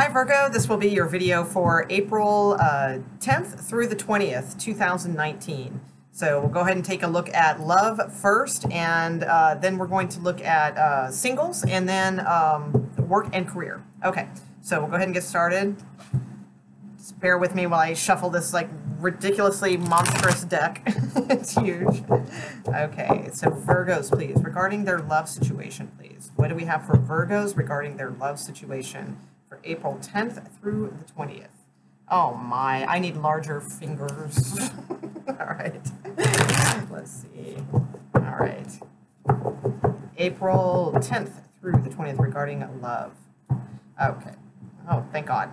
Hi Virgo, this will be your video for April 10th through the 20th, 2019. So we'll go ahead and take a look at love first, and then we're going to look at singles, and then work and career. Okay, so we'll go ahead and get started. Just bear with me while I shuffle this like ridiculously monstrous deck. It's huge. Okay, so Virgos, please, regarding their love situation, please. What do we have for Virgos regarding their love situation for April 10th through the 20th? Oh my, I need larger fingers. All right, let's see. All right, April 10th through the 20th regarding love. Okay, oh, thank God.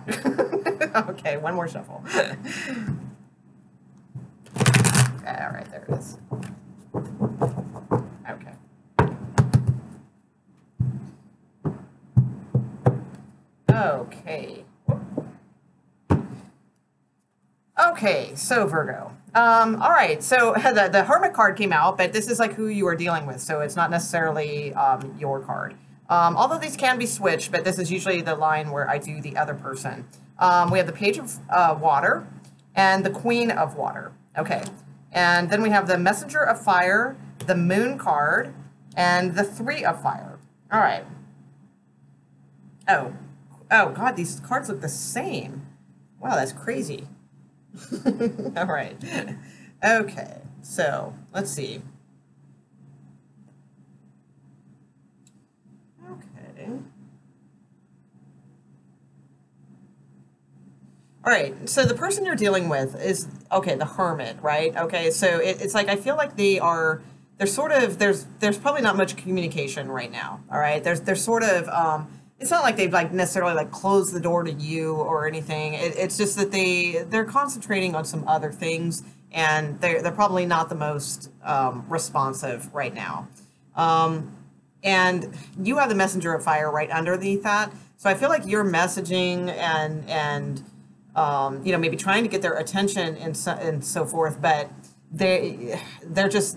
Okay, one more shuffle. Okay, all right, there it is. Okay. Okay. Okay, so Virgo. All right, so the Hermit card came out, but this is like who you are dealing with, so it's not necessarily your card. Although these can be switched, but this is usually the line where I do the other person. We have the Page of Water and the Queen of Water. Okay, and then we have the Messenger of Fire, the Moon card, and the Three of Fire. All right. Oh God, these cards look the same. Wow, that's crazy. All right. Okay, so let's see. Okay. All right, so the person you're dealing with is, okay, the Hermit, right? Okay, so it's like I feel like there's probably not much communication right now, all right? There's sort of, it's not like they've like necessarily like closed the door to you or anything. It's just that they're concentrating on some other things, and they're probably not the most responsive right now. And you have the Messenger of Fire right underneath that, so I feel like you're messaging and you know, maybe trying to get their attention and so forth, but they're just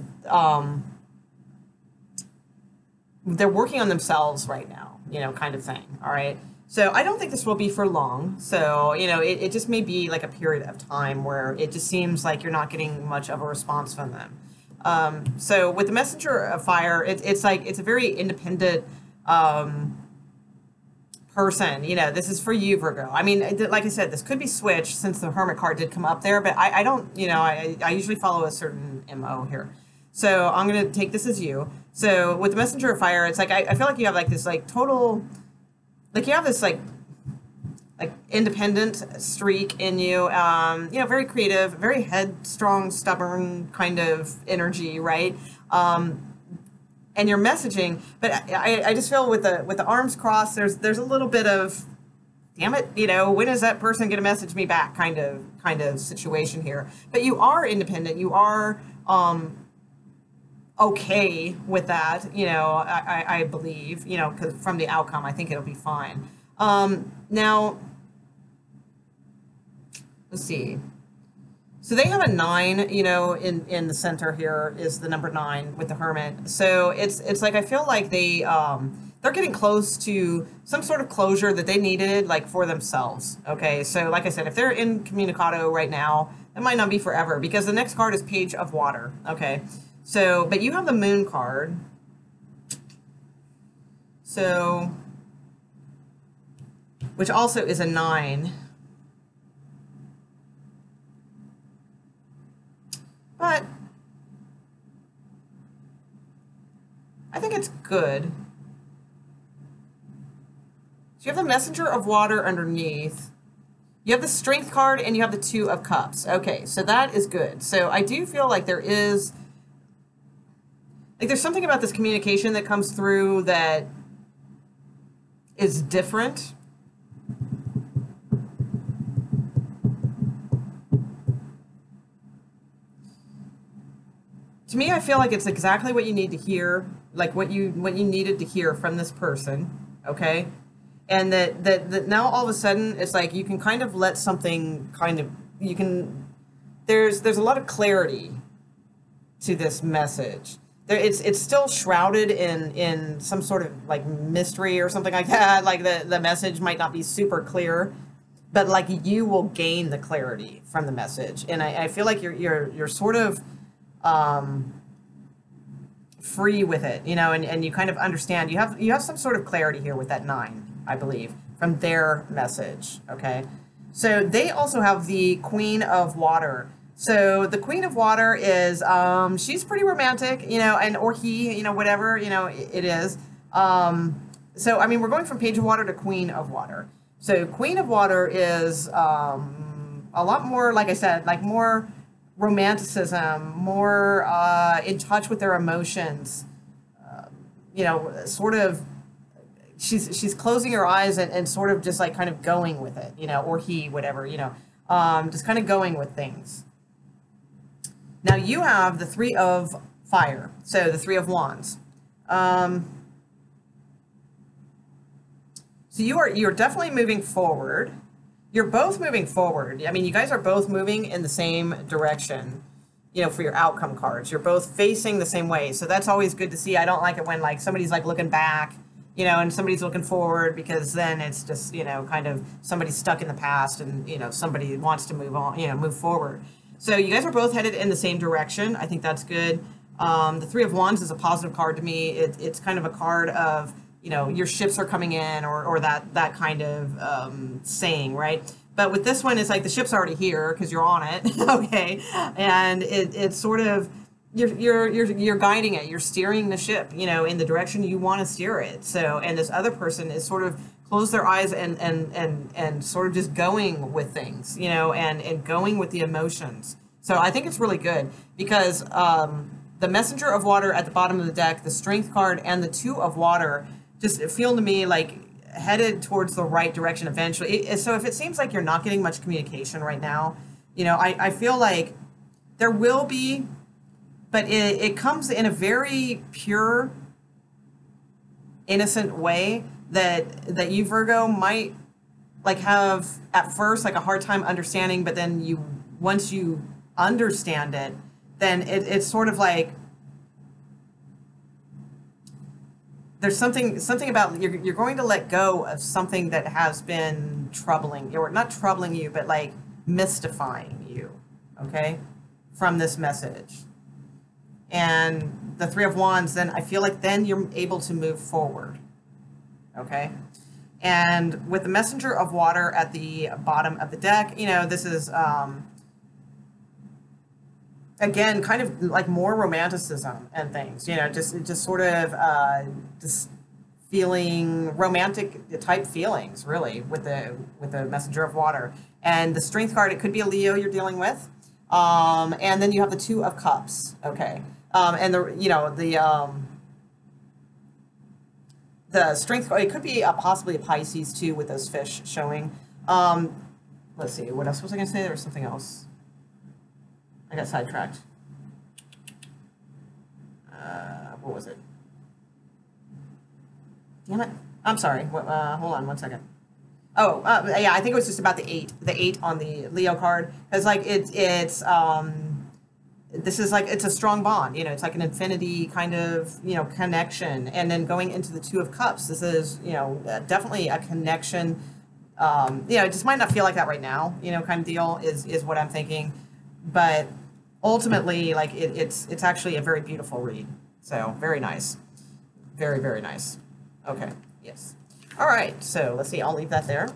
they're working on themselves right now, you know, kind of thing. All right. So I don't think this will be for long. So, you know, it just may be like a period of time where it just seems like you're not getting much of a response from them. So with the Messenger of Fire, it's like, it's a very independent person. You know, this is for you, Virgo. I mean, like I said, this could be switched since the Hermit card did come up there, but I don't, you know, I usually follow a certain MO here. So I'm going to take this as you. So with the Messenger of Fire, it's like, I feel like you have like this like total, like you have this like independent streak in you, you know, very creative, very headstrong, stubborn kind of energy, right? And your messaging, but I just feel with the arms crossed, there's a little bit of, damn it, you know, when is that person going to message me back kind of situation here. But you are independent. You are okay with that, you know, I believe, you know, because from the outcome, I think it'll be fine. Now, let's see. So they have a 9, you know, in the center here is the number 9 with the Hermit. So it's like I feel like they're getting close to some sort of closure that they needed, like for themselves. Okay, so like I said, if they're incommunicado right now, it might not be forever because the next card is Page of Water. Okay, so but you have the Moon card. So, which also is a 9. But I think it's good. So you have the Messenger of Water underneath. You have the Strength card and you have the Two of Cups. Okay, so that is good. So I do feel like there's something about this communication that comes through that is different. To me, I feel like it's exactly what you need to hear, like what you needed to hear from this person, okay? And that now all of a sudden it's like you can kind of let something there's a lot of clarity to this message. it's still shrouded in some sort of like mystery or something like that. Like the message might not be super clear, but like you will gain the clarity from the message. And I feel like you're sort of free with it, you know, and you kind of understand. You have some sort of clarity here with that 9, I believe, from their message. Okay, so they also have the Queen of Water. So the Queen of Water is she's pretty romantic, you know, and or he, you know, whatever, you know, it is. So I mean, we're going from Page of Water to Queen of Water. So Queen of Water is a lot more, like I said, like more romanticism, more in touch with their emotions. You know, sort of. She's closing her eyes and sort of just like kind of going with it, you know, or he, whatever, you know, just kind of going with things. Now you have the 3 of Fire, so the 3 of Wands. So you're definitely moving forward. You're both moving forward. I mean, you guys are both moving in the same direction, you know, for your outcome cards. You're both facing the same way, so that's always good to see. I don't like it when like somebody's like looking back, you know, and somebody's looking forward, because then it's just, you know, kind of somebody's stuck in the past and, you know, somebody wants to move on, you know, move forward. So you guys are both headed in the same direction. I think that's good. The 3 of Wands is a positive card to me. It's kind of a card of, you know, your ships are coming in, or that kind of saying, right? But with this one, it's like the ship's already here because you're on it, okay? And it's sort of, you're guiding it, you're steering the ship, you know, in the direction you want to steer it. So, and this other person is sort of close their eyes and sort of just going with things, you know, and going with the emotions. So I think it's really good because the Messenger of Water at the bottom of the deck, the Strength card, and the 2 of Water just feel to me like headed towards the right direction eventually. So if it seems like you're not getting much communication right now, you know, I feel like there will be, but it comes in a very pure, innocent way that you, Virgo, might like have at first like a hard time understanding, but then once you understand it, then it's sort of like there's something about you're going to let go of something that has been troubling, or not troubling you, but like mystifying you, okay, from this message. And the 3 of Wands, then I feel like then you're able to move forward, okay? And with the Messenger of Water at the bottom of the deck, you know, this is, again, kind of like more romanticism and things, you know, just sort of just feeling romantic type feelings, really, with the Messenger of Water. And the Strength card, it could be a Leo you're dealing with. And then you have the 2 of Cups, okay? And the Strength card, it could be possibly a Pisces too, with those fish showing. Let's see, what else was I going to say? There was something else. I got sidetracked. What was it? Damn it. I'm sorry. Hold on one second. Oh, yeah, I think it was just about the 8 on the Leo card. Because, like, this is like, it's a strong bond, you know, it's like an infinity kind of, you know, connection. And then going into the 2 of Cups, this is, you know, definitely a connection. You know, it just might not feel like that right now, you know, kind of deal is what I'm thinking. But ultimately, like, it's actually a very beautiful read. So, very nice. Very, very nice. Okay, yes. All right, so let's see, I'll leave that there.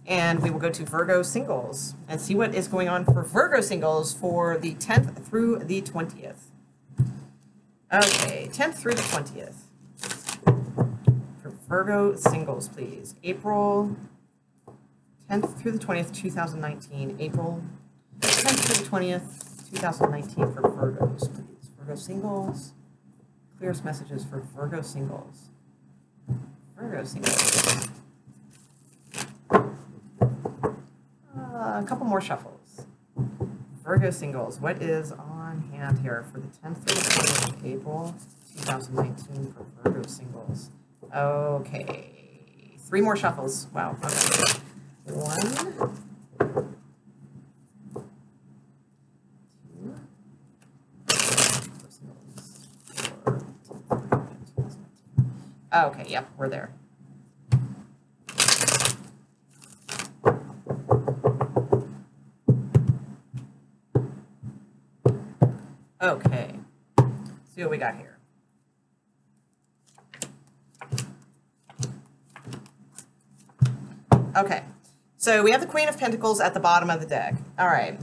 And we will go to Virgo singles and see what is going on for Virgo singles for the 10th through the 20th. Okay, 10th through the 20th. For Virgo singles, please. April 10th through the 20th, 2019. April 10th through the 20th, 2019 for Virgos, please. Virgo singles. Clearest messages for Virgo singles. Virgo singles. A couple more shuffles. Virgo singles, what is on hand here for the 10th through the 20th of April 2019 for Virgo singles? Okay. 3 more shuffles. Wow. Okay. 1, 2, 4, Okay, yep, we're there. Okay, let's see what we got here. Okay, so we have the Queen of Pentacles at the bottom of the deck. All right.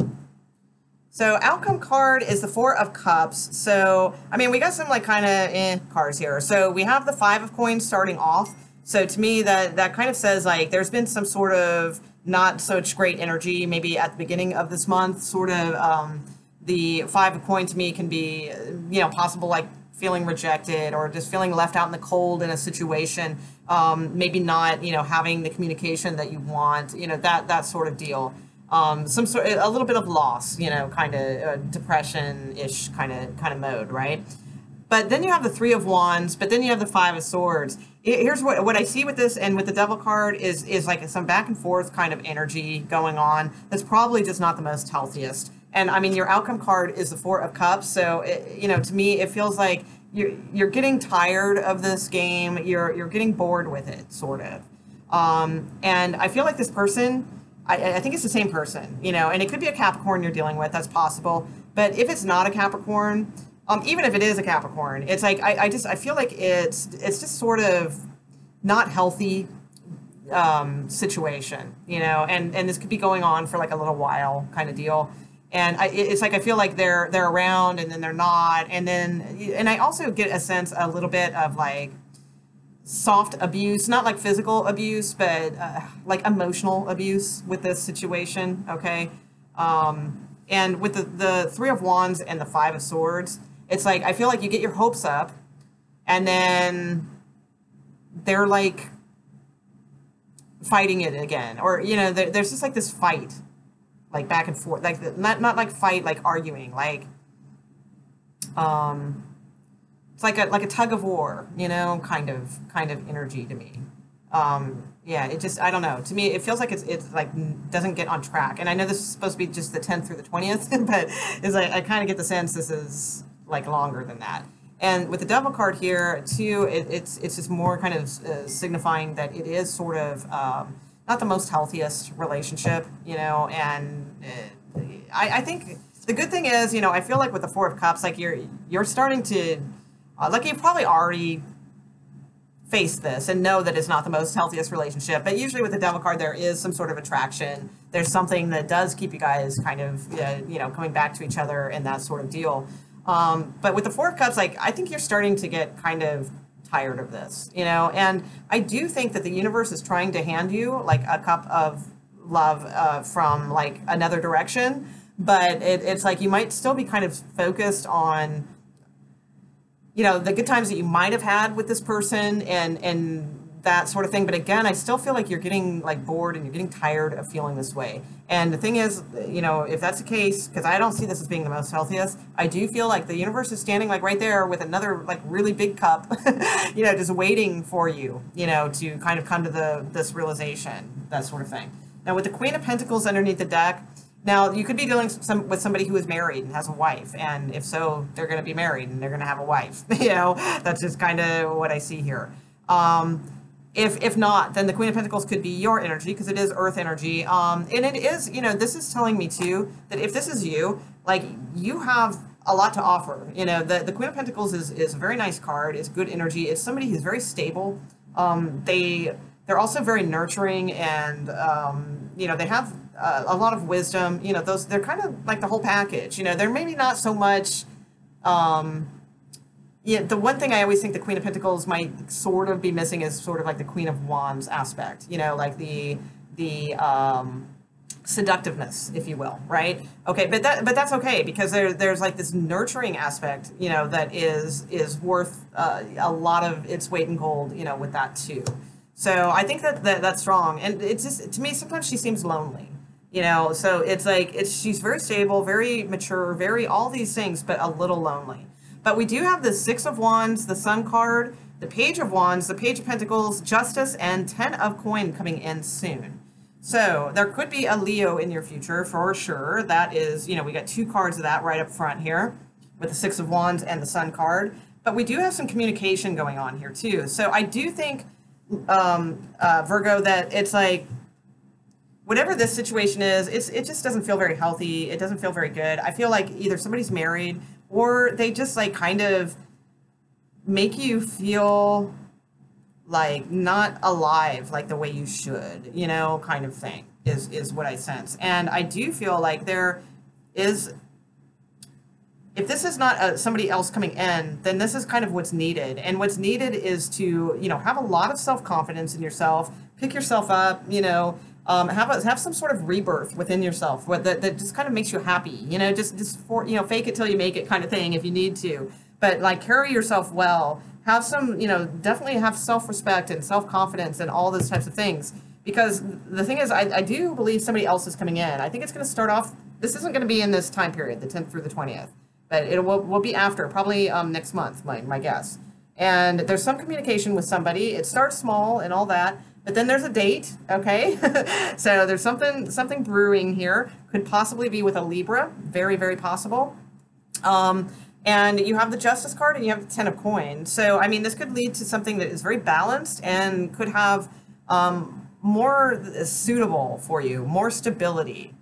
So outcome card is the Four of Cups. So, I mean, we got some like kind of cards here. So we have the Five of Coins starting off. So to me, that kind of says like there's been some sort of not such great energy maybe at the beginning of this month. Sort of the Five of Coins to me can be, you know, possible like feeling rejected or just feeling left out in the cold in a situation. Maybe not, you know, having the communication that you want, you know, that sort of deal. Some sort, a little bit of loss, you know, kind of depression-ish kind of mode, right? But then you have the Three of Wands, but then you have the Five of Swords. Here's what I see with this and with the Devil card is like some back and forth kind of energy going on. That's probably just not the most healthiest. And I mean, your outcome card is the Four of Cups, so you know, to me, it feels like you're getting tired of this game. You're getting bored with it, sort of. And I feel like this person. I think it's the same person, you know, and it could be a Capricorn you're dealing with. That's possible. But if it's not a Capricorn, even if it is a Capricorn, it's like I feel like it's just sort of not healthy situation, you know, and this could be going on for like a little while kind of deal. And it's like I feel like they're around and then they're not, and I also get a sense a little bit of like soft abuse, not like physical abuse, but like emotional abuse with this situation, okay? And with the Three of Wands and the Five of Swords, it's like I feel like you get your hopes up, and then they're like fighting it again, or you know, there's just like this fight, like back and forth, like not like fight, like arguing, like it's like a tug of war, you know, kind of energy to me. Yeah, it just, I don't know. To me, it feels like it's like doesn't get on track. And I know this is supposed to be just the 10th through the 20th, but it's like I kind of get the sense this is like longer than that. And with the Devil card here too, it's just more kind of signifying that it is sort of not the most healthiest relationship, you know. And I think the good thing is, you know, I feel like with the Four of Cups, like you're starting to like you've probably already faced this and know that it's not the most healthiest relationship, but usually with the Devil card there is some sort of attraction. There's something that does keep you guys kind of you know, coming back to each other and that sort of deal. But with the Four of Cups, like I think you're starting to get kind of tired of this, you know, and I do think that the universe is trying to hand you like a cup of love from like another direction, but it's like you might still be kind of focused on, you know, the good times that you might have had with this person and that sort of thing. But again, I still feel like you're getting like bored and you're getting tired of feeling this way. And the thing is, you know, if that's the case, because I don't see this as being the most healthiest, I do feel like the universe is standing like right there with another like really big cup, you know, just waiting for you, you know, to kind of come to this realization, that sort of thing. Now with the Queen of Pentacles underneath the deck, now, you could be dealing with somebody who is married and has a wife, and if so, they're going to be married and they're going to have a wife. You know, that's just kind of what I see here. If not, then the Queen of Pentacles could be your energy because it is Earth energy. And it is, you know, this is telling me too that if this is you, like you have a lot to offer. You know, the Queen of Pentacles is a very nice card. It's good energy. It's somebody who's very stable. They're also very nurturing and, you know, they have a lot of wisdom, you know, they're kind of like the whole package, you know, they're maybe not so much, yeah, the one thing I always think the Queen of Pentacles might sort of be missing is sort of like the Queen of Wands aspect, you know, like the seductiveness, if you will, right? Okay, but that's okay because there's like this nurturing aspect, you know, that is worth a lot of its weight in gold, you know, with that too. So I think that's strong, and it's just, to me, sometimes she seems lonely. You know, so it's like she's very stable, very mature, very all these things, but a little lonely. But we do have the Six of Wands, the Sun card, the Page of Wands, the Page of Pentacles, Justice, and 10 of Coin coming in soon. So there could be a Leo in your future for sure. That is, you know, we got two cards of that right up front here with the Six of Wands and the Sun card. but we do have some communication going on here too. So I do think, Virgo, that it's like, whatever this situation is, it just doesn't feel very healthy. It doesn't feel very good. I feel like either somebody's married or they just like kind of make you feel like not alive like the way you should, you know, kind of thing is what I sense. And I do feel like there is, if this is not somebody else coming in, then this is kind of what's needed. And what's needed is to, you know, have a lot of self-confidence in yourself, pick yourself up, you know, have some sort of rebirth within yourself that just kind of makes you happy, you know, just for, you know, fake it till you make it kind of thing if you need to, but like carry yourself well, have some, you know, definitely have self-respect and self-confidence and all those types of things. Because the thing is, I do believe somebody else is coming in. I think it's going to start off, this isn't going to be in this time period, the 10th through the 20th, but it will be after, probably next month, my guess. And there's some communication with somebody. It starts small and all that, but then there's a date, okay? So there's something brewing here. Could possibly be with a Libra, very, very possible. And you have the Justice card and you have the Ten of Coins. So, I mean, this could lead to something that is very balanced and could have more suitable for you, more stability.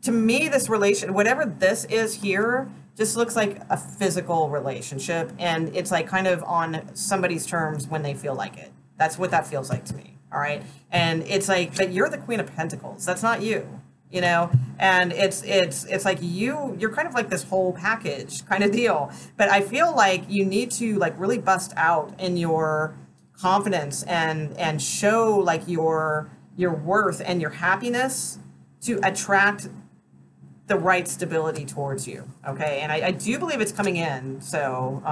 To me, this relation, whatever this is here, just looks like a physical relationship, and it's like kind of on somebody's terms when they feel like it. That's what that feels like to me, all right? And it's like, but you're the Queen of Pentacles. That's not you, you know? And it's like you're kind of like this whole package kind of deal. But I feel like you need to like really bust out in your confidence and show like your worth and your happiness to attract the right stability towards you, okay? And I do believe it's coming in, so,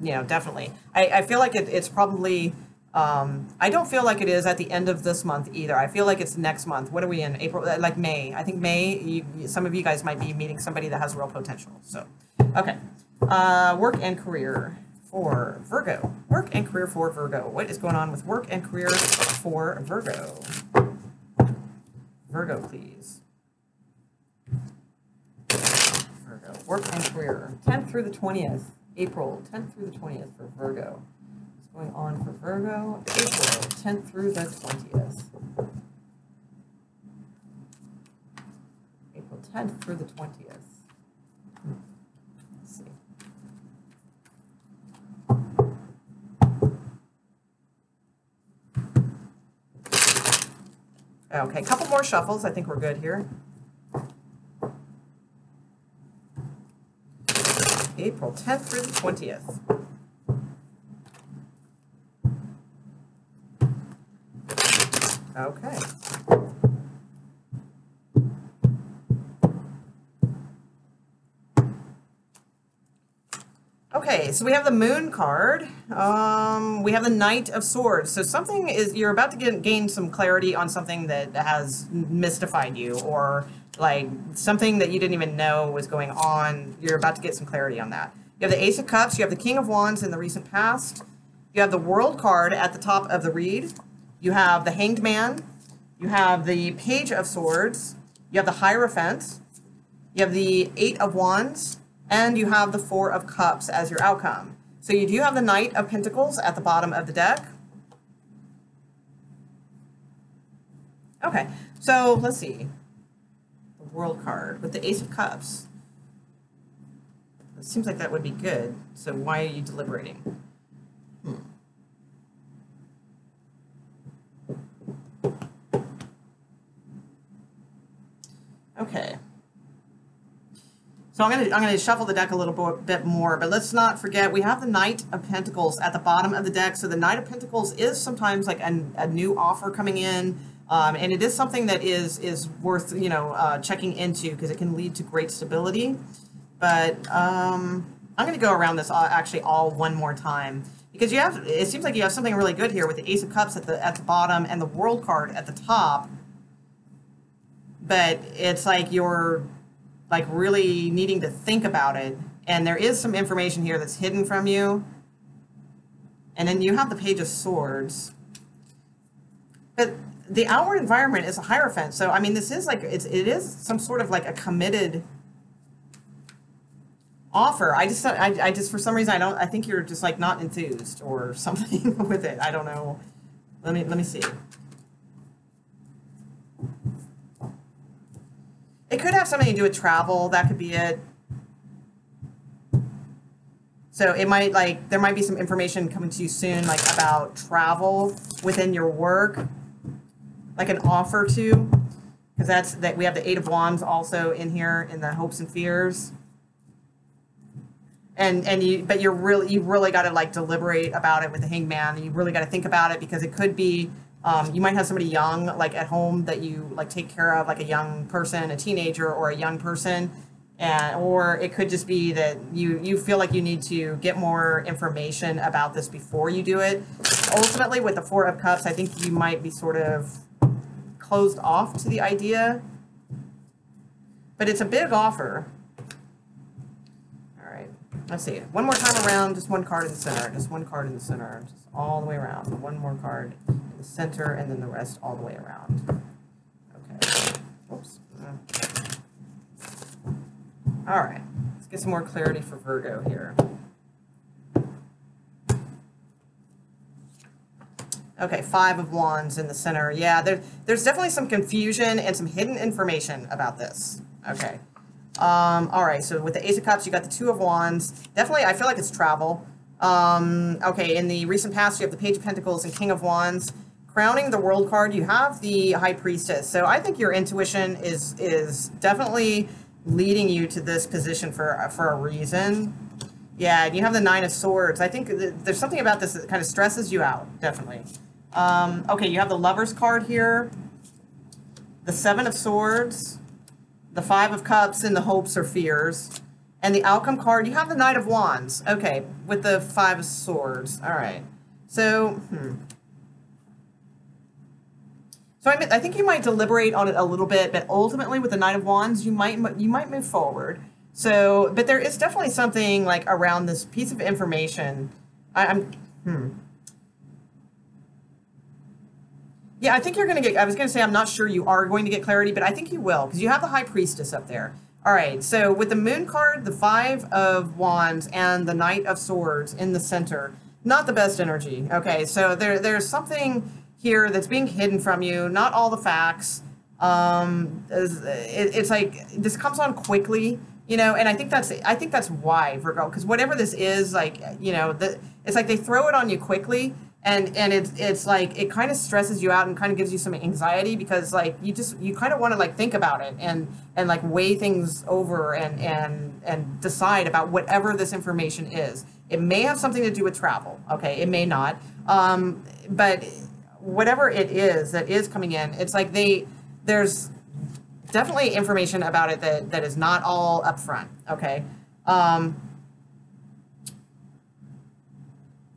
you know, definitely. I feel like it's probably, I don't feel like it is at the end of this month either. I feel like it's next month. What are we in? April, like May. I think May, some of you guys might be meeting somebody that has real potential, so. Okay, work and career for Virgo. Work and career for Virgo. What is going on with work and career for Virgo? Virgo, please. Virgo, work and career. 10th through the 20th. April, 10th through the 20th for Virgo. What's going on for Virgo? April, 10th through the 20th. April 10th through the 20th. Let's see. Okay, a couple more shuffles. I think we're good here. April 10th through the 20th. Okay. Okay, so we have the Moon card. We have the Knight of Swords. So something is, you're about to gain some clarity on something that has mystified you, or like something that you didn't even know was going on. You're about to get some clarity on that. You have the Ace of Cups, you have the King of Wands in the recent past. You have the World card at the top of the read. You have the Hanged Man. You have the Page of Swords. You have the Hierophant. You have the Eight of Wands. And you have the Four of Cups as your outcome. So you do have the Knight of Pentacles at the bottom of the deck. Okay, so let's see. The World card with the Ace of Cups. It seems like that would be good. So why are you deliberating? Okay. So I'm gonna shuffle the deck a little bit more, but let's not forget we have the Knight of Pentacles at the bottom of the deck. So the Knight of Pentacles is sometimes like a new offer coming in, and it is something that is worth, you know, checking into, because it can lead to great stability. But I'm gonna go around this actually all one more time, because you have, it seems like you have something really good here with the Ace of Cups at the bottom and the World card at the top. But it's like you're like really needing to think about it, and there is some information here that's hidden from you. And then you have the Page of Swords, but the outward environment is a Hierophant. So I mean, this is like, it is some sort of like a committed Offer. I just for some reason I think you're just like not enthused or something with it. I don't know. Let me see. It could have something to do with travel. That could be it. So it might, like, there might be some information coming to you soon, like about travel within your work, like an offer to, because that we have the Eight of Wands also in here in the hopes and fears. But you really got to like deliberate about it with the Hangman. And you really got to think about it because it could be, you might have somebody young like at home that you like take care of, like a young person, a teenager or a young person, or it could just be that you feel like you need to get more information about this before you do it. Ultimately, with the Four of Cups, I think you might be sort of closed off to the idea, but it's a big offer. Let's see. One more time around, just one card in the center, just one card in the center, just all the way around. One more card in the center, and then the rest all the way around. Okay. Oops. All right. Let's get some more clarity for Virgo here. Okay, Five of Wands in the center. Yeah, there's definitely some confusion and some hidden information about this. Okay. All right, so with the Ace of Cups, you got the Two of Wands. Definitely, I feel like it's travel. Okay, in the recent past, you have the Page of Pentacles and King of Wands. Crowning the World card, you have the High Priestess. So I think your intuition is definitely leading you to this position for a reason. Yeah, and you have the Nine of Swords. I think there's something about this that kind of stresses you out, definitely. Okay, you have the Lovers card here. The Seven of Swords. The Five of Cups in the hopes or fears. And the outcome card, you have the Knight of Wands. Okay, with the Five of Swords. All right. So, So I think you might deliberate on it a little bit, but ultimately with the Knight of Wands, you might move forward. So, but there is definitely something like around this piece of information. Yeah, I think you're going to get, I was going to say I'm not sure you are going to get clarity, but I think you will, because you have the High Priestess up there. All right, so with the Moon card, the Five of Wands, and the Knight of Swords in the center, not the best energy. Okay, so there's something here that's being hidden from you, not all the facts. It's like, this comes on quickly, you know, and I think that's why, Virgo, because whatever this is, like, you know, it's like they throw it on you quickly. And it's like, it kind of stresses you out and kind of gives you some anxiety because like you kind of want to like think about it and like weigh things over and decide about whatever this information is. It may have something to do with travel, okay? It may not, but whatever it is that is coming in, it's like there's definitely information about it that is not all upfront, okay?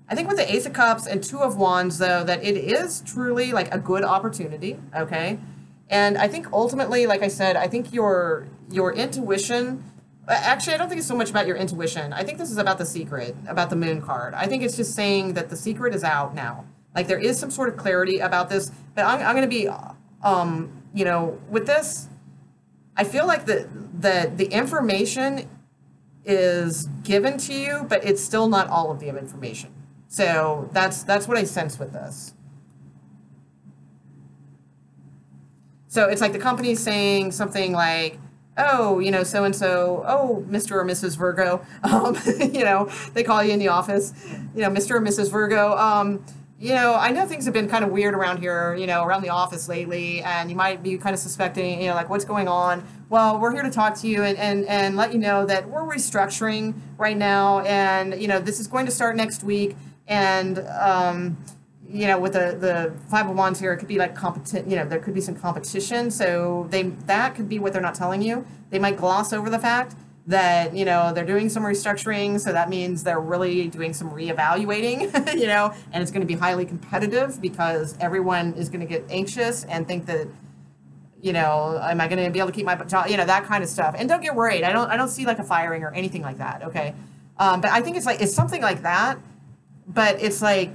I think with the Ace of Cups and Two of Wands, though, that it is truly like a good opportunity, okay? And I think ultimately, like I said, I think your intuition, actually, I don't think it's so much about your intuition. I think this is about the secret, about the Moon card. I think it's just saying that the secret is out now. Like there is some sort of clarity about this, but I'm going to be, you know, with this, I feel like the information is given to you, but it's still not all of the information. So that's what I sense with this. So it's like the company's saying something like, oh, you know, so-and-so, oh, Mr. or Mrs. Virgo, you know, they call you in the office, you know, Mr. or Mrs. Virgo, you know, I know things have been kind of weird around here, you know, around the office lately, and you might be kind of suspecting, you know, like what's going on. Well, we're here to talk to you and let you know that we're restructuring right now, and, you know, this is going to start next week, and, you know, with the Five of Wands here, it could be like you know, there could be some competition, so that could be what they're not telling you. They might gloss over the fact that, you know, they're doing some restructuring, so that means they're really doing some reevaluating, you know, and it's going to be highly competitive because everyone is going to get anxious and think that, you know, am I going to be able to keep my job, you know, that kind of stuff. And don't get worried. I don't see like a firing or anything like that, okay? But I think it's something like that, but it's like,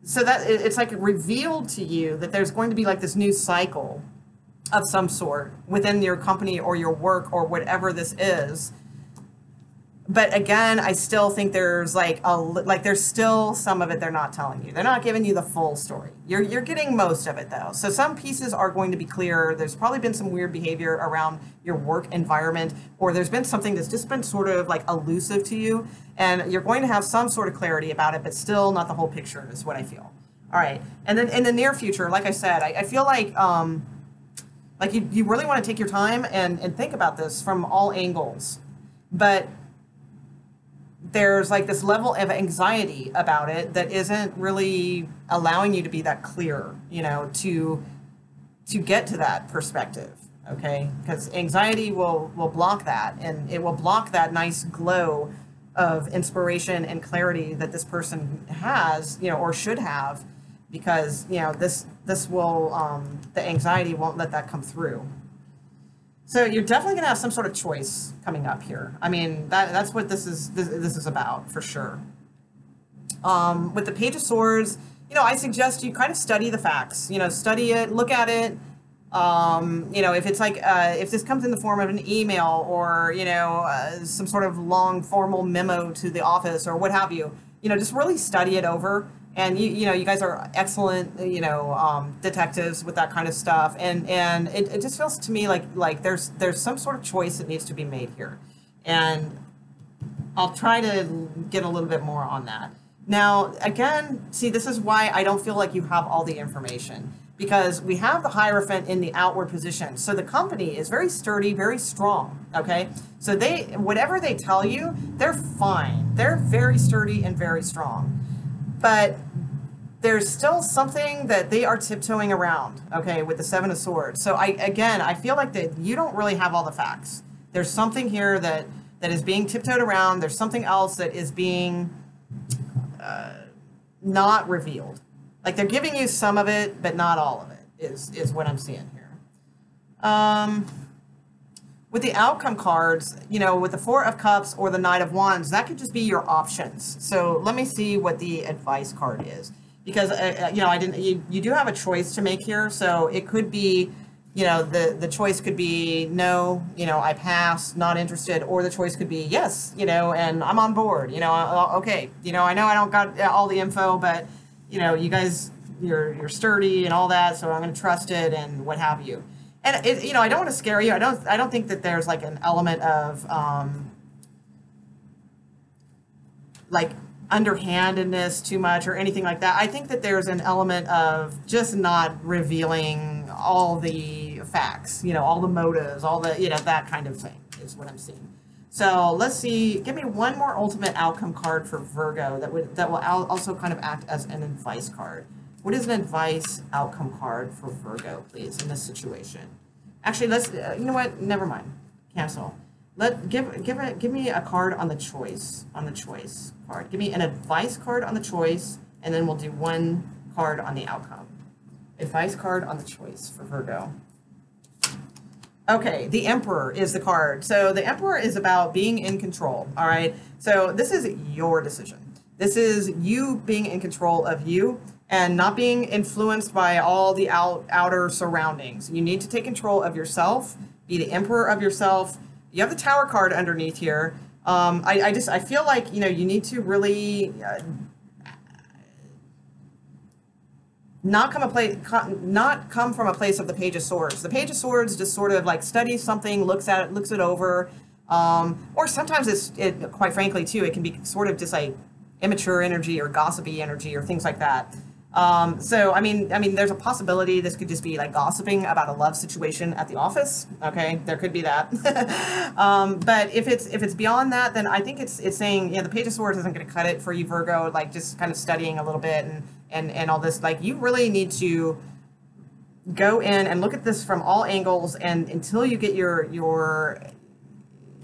so that it's like revealed to you that there's going to be like this new cycle of some sort within your company or your work or whatever this is. But again, I still think there's there's still some of it they're not telling you. They're not giving you the full story. You're getting most of it though. So some pieces are going to be clear. There's probably been some weird behavior around your work environment, or there's been something that's just been sort of like elusive to you, and you're going to have some sort of clarity about it, but still not the whole picture is what I feel. All right, and then in the near future, like I said, I feel like you really want to take your time and think about this from all angles, but there's like this level of anxiety about it that isn't really allowing you to be that clear, you know, to get to that perspective, okay? Because anxiety will block that, and it will block that nice glow of inspiration and clarity that this person has, you know, or should have, because, you know, this will, the anxiety won't let that come through. So you're definitely going to have some sort of choice coming up here. I mean, that's what this is about, for sure. With the Page of Swords, you know, I suggest you kind of study the facts. You know, study it, look at it. You know, if it's like, if this comes in the form of an email or, you know, some sort of long formal memo to the office or what have you, you know, just really study it over. And you know, you guys are excellent, you know, detectives with that kind of stuff, and it just feels to me like there's some sort of choice that needs to be made here, and I'll try to get a little bit more on that. Now, again, see, this is why I don't feel like you have all the information, because we have the Hierophant in the outward position, so the company is very sturdy, very strong. Okay, so whatever they tell you, they're fine. They're very sturdy and very strong. But there's still something that they are tiptoeing around, okay, with the Seven of Swords. So I feel like that you don't really have all the facts. There's something here that is being tiptoed around. There's something else that is being not revealed. Like they're giving you some of it, but not all of it is what I'm seeing here. With the outcome cards, you know, with the Four of Cups or the Knight of Wands, that could just be your options. So let me see what the advice card is, because you know, you do have a choice to make here. So it could be, you know, the choice could be no, you know, I pass, not interested, or the choice could be yes, you know, and I'm on board. You know, okay, you know, I know I don't got all the info, but you know, you guys, you're sturdy and all that, so I'm going to trust it and what have you. And you know, I don't want to scare you. I don't think that there's like an element of like underhandedness too much or anything like that. I think that there's an element of just not revealing all the facts, you know, all the motives, all the, you know, that kind of thing is what I'm seeing. So let's see. Give me one more ultimate outcome card for Virgo that will also kind of act as an advice card. What is an advice outcome card for Virgo, please, in this situation? Actually, let's, you know what? Never mind. Cancel. Give me a card on the choice card. Give me an advice card on the choice, and then we'll do one card on the outcome. Advice card on the choice for Virgo. Okay, the Emperor is the card. So the Emperor is about being in control, all right? So this is your decision. This is you being in control of you and not being influenced by all the outer surroundings. You need to take control of yourself, be the emperor of yourself. You have the Tower card underneath here. I feel like, you know, you need to really not come from a place of the Page of Swords. The Page of Swords just sort of like studies something, looks it over, or sometimes quite frankly too, it can be sort of just like immature energy or gossipy energy or things like that. So I mean, there's a possibility this could just be like gossiping about a love situation at the office. Okay, there could be that. But if it's beyond that, then I think it's saying, yeah, the Page of Swords isn't going to cut it for you, Virgo. Like just kind of studying a little bit and all this. Like you really need to go in and look at this from all angles, and until you get your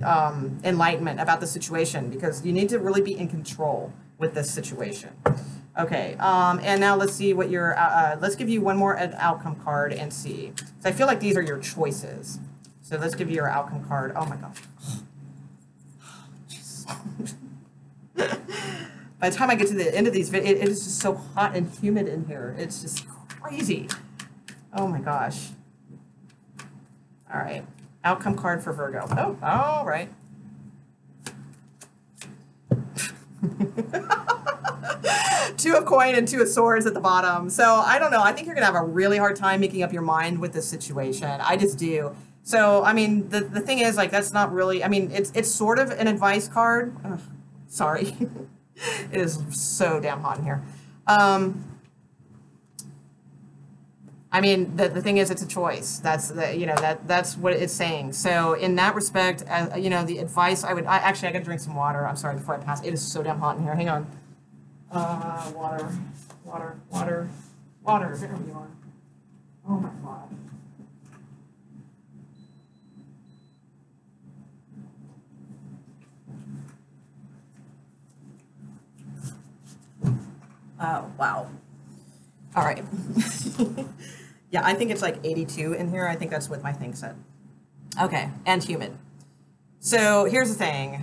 enlightenment about the situation, because you need to really be in control with this situation. Okay, and now let's see what your, let's give you one more outcome card and see. So I feel like these are your choices. So let's give you your outcome card. Oh my gosh. By the time I get to the end of these videos, it is just so hot and humid in here. It's just crazy. Oh my gosh. All right. Outcome card for Virgo. Oh, all right. Two of coin and two of swords at the bottom. So I don't know. I think you're going to have a really hard time making up your mind with this situation. I just do. So, I mean, the thing is, like, that's not really, I mean, it's sort of an advice card. Ugh, sorry. It is so damn hot in here. I mean, the thing is, it's a choice. That's that's what it's saying. So in that respect, you know, the advice actually, I got to drink some water. I'm sorry, before I pass. It is so damn hot in here. Hang on. Water. There you are. Oh my God. Oh, wow. All right. Yeah, I think it's like 82 in here. I think that's what my thing said. Okay, and humid. So here's the thing.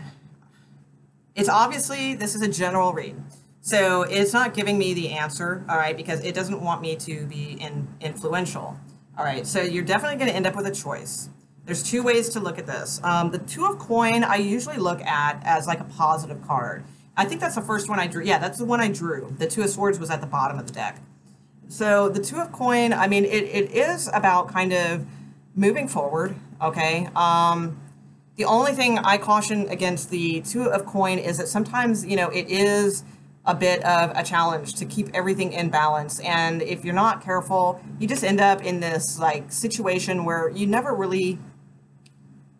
It's obviously, this is a general read. So it's not giving me the answer, all right, because it doesn't want me to be influential. All right, so you're definitely going to end up with a choice. There's two ways to look at this. The two of coin, I usually look at as like a positive card. I think that's the first one I drew. Yeah, that's the one I drew. The two of swords was at the bottom of the deck. So the two of coin, I mean, it is about kind of moving forward, okay? The only thing I caution against the two of coin is that sometimes, you know, it is a bit of a challenge to keep everything in balance. And if you're not careful, you just end up in this like situation where you never really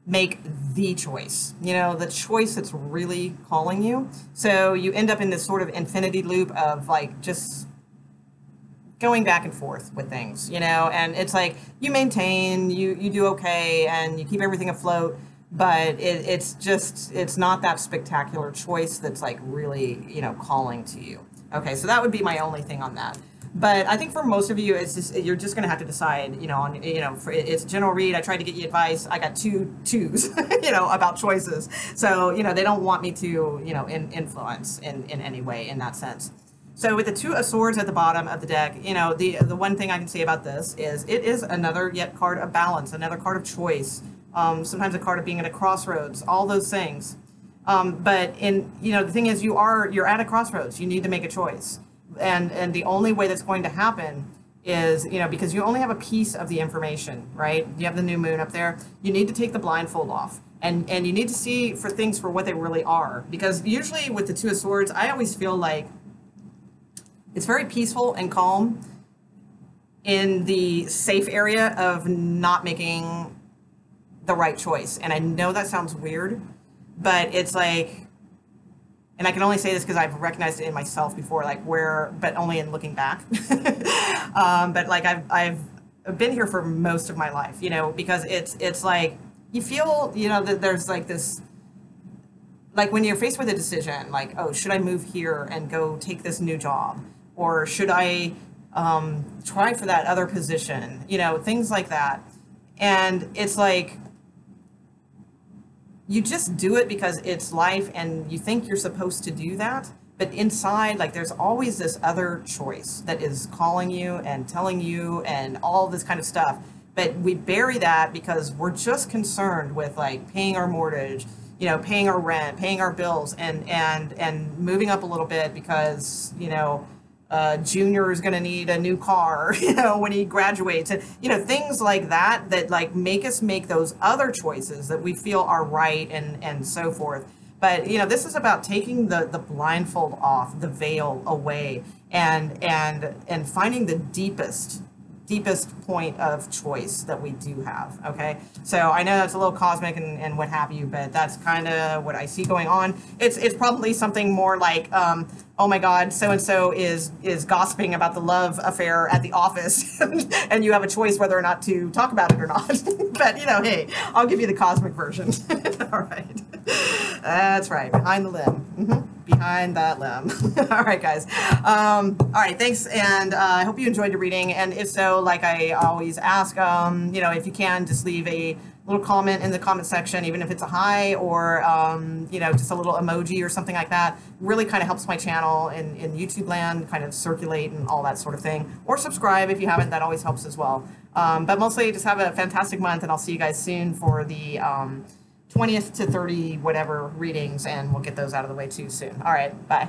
make the choice, you know, the choice that's really calling you. So you end up in this sort of infinity loop of like just going back and forth with things, you know, and it's like you maintain, you do okay, and you keep everything afloat, but it's not that spectacular choice that's like really, you know, calling to you. Okay, so that would be my only thing on that. But I think for most of you, it's just, you're just going to have to decide, you know, on, you know, it's a general read. I tried to get you advice. I got two twos, you know, about choices. So, you know, they don't want me to, you know, influence in any way in that sense. So with the two of swords at the bottom of the deck, you know, the one thing I can say about this is it is another yet card of balance, another card of choice, sometimes a card of being at a crossroads, all those things. But in, you know, the thing is you're at a crossroads. You need to make a choice. And the only way that's going to happen is, you know, because you only have a piece of the information, right? You have the new moon up there. You need to take the blindfold off. And you need to see for things for what they really are. Because usually with the two of swords, I always feel like it's very peaceful and calm in the safe area of not making the right choice. And I know that sounds weird, but it's like, and I can only say this because I've recognized it in myself before, like but only in looking back. But like I've been here for most of my life, you know, because it's like, you feel, you know, that there's like this, like when you're faced with a decision, like, oh, should I move here and go take this new job? Or should I try for that other position? You know, things like that. And it's like, you just do it because it's life and you think you're supposed to do that. But inside, like, there's always this other choice that is calling you and telling you and all this kind of stuff. But we bury that because we're just concerned with like paying our mortgage, you know, paying our rent, paying our bills, and moving up a little bit because, you know, Junior is going to need a new car, you know, when he graduates, and, you know, things like that, that like make us make those other choices that we feel are right and so forth. But, you know, this is about taking the blindfold off, the veil away, and finding the deepest point of choice that we do have. Okay, so I know that's a little cosmic and what have you, but that's kind of what I see going on. It's probably something more like, oh my God, so and so is gossiping about the love affair at the office, and you have a choice whether or not to talk about it or not. But, you know, hey, I'll give you the cosmic version. All right, that's right, behind the limb. Behind that limb. All right, guys. All right, thanks, and I hope you enjoyed your reading. And if so, like I always ask, you know, if you can, just leave a little comment in the comment section, even if it's a hi or, you know, just a little emoji or something like that, really kind of helps my channel in YouTube land kind of circulate and all that sort of thing. Or subscribe if you haven't, that always helps as well. But mostly just have a fantastic month, and I'll see you guys soon for the 20th to 30 whatever readings, and we'll get those out of the way too soon. All right, bye.